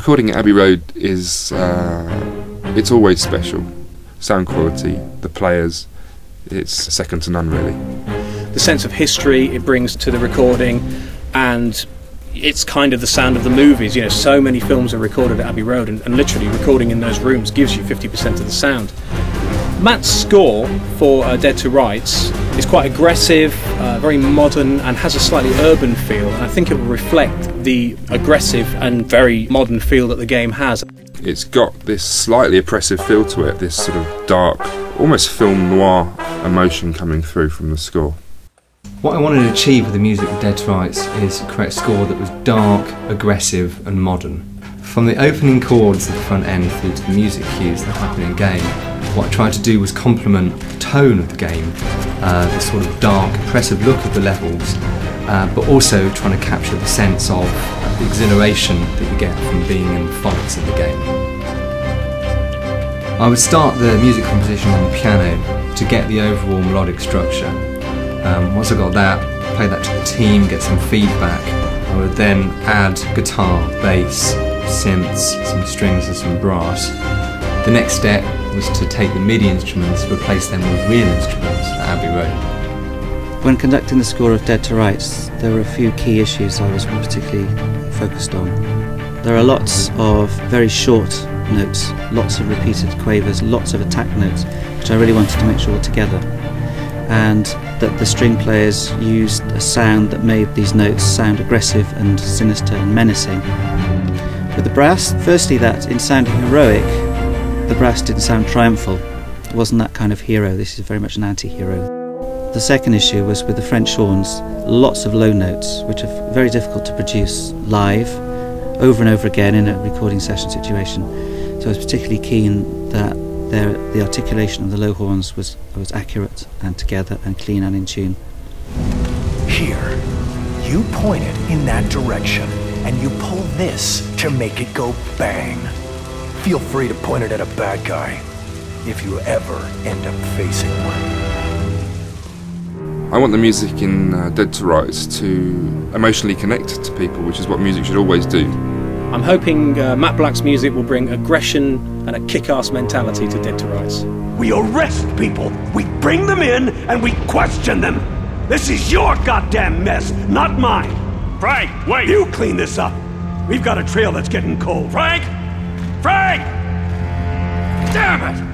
Recording at Abbey Road is, it's always special. Sound quality, the players, it's second to none really. The sense of history it brings to the recording, and it's kind of the sound of the movies. You know, so many films are recorded at Abbey Road, and literally recording in those rooms gives you 50% of the sound. Matt's score for Dead to Rights is quite aggressive, very modern, and has a slightly urban feel, and I think it will reflect the aggressive and very modern feel that the game has. It's got this slightly oppressive feel to it, this sort of dark, almost film noir emotion coming through from the score. What I wanted to achieve with the music of Dead to Rights is to create a score that was dark, aggressive and modern. From the opening chords at the front end through to the music cues that happen in game, what I tried to do was complement the tone of the game, the sort of dark, oppressive look of the levels, but also trying to capture the sense of the exhilaration that you get from being in the fights of the game. I would start the music composition on the piano to get the overall melodic structure. Once I got that, play that to the team, get some feedback. I would then add guitar, bass, synths, some strings and some brass. The next step was to take the MIDI instruments, replace them with real instruments at Abbey Road. When conducting the score of Dead to Rights, there were a few key issues I was particularly focused on. There are lots of very short notes, lots of repeated quavers, lots of attack notes, which I really wanted to make sure were together, and that the string players used a sound that made these notes sound aggressive and sinister and menacing. With the brass, firstly, that in sounding heroic, the brass didn't sound triumphal. It wasn't that kind of hero. This is very much an anti-hero. The second issue was with the French horns, lots of low notes, which are very difficult to produce live, over and over again in a recording session situation. So I was particularly keen that the articulation of the low horns was accurate and together and clean and in tune. Here, you point it in that direction, and you pull this to make it go bang. Feel free to point it at a bad guy, if you ever end up facing one. I want the music in Dead to Rights to emotionally connect to people, which is what music should always do. I'm hoping Matt Black's music will bring aggression and a kick-ass mentality to Dead to Rights. We arrest people, we bring them in, and we question them. This is your goddamn mess, not mine. Frank, wait! You clean this up. We've got a trail that's getting cold. Frank! Frank! Damn it!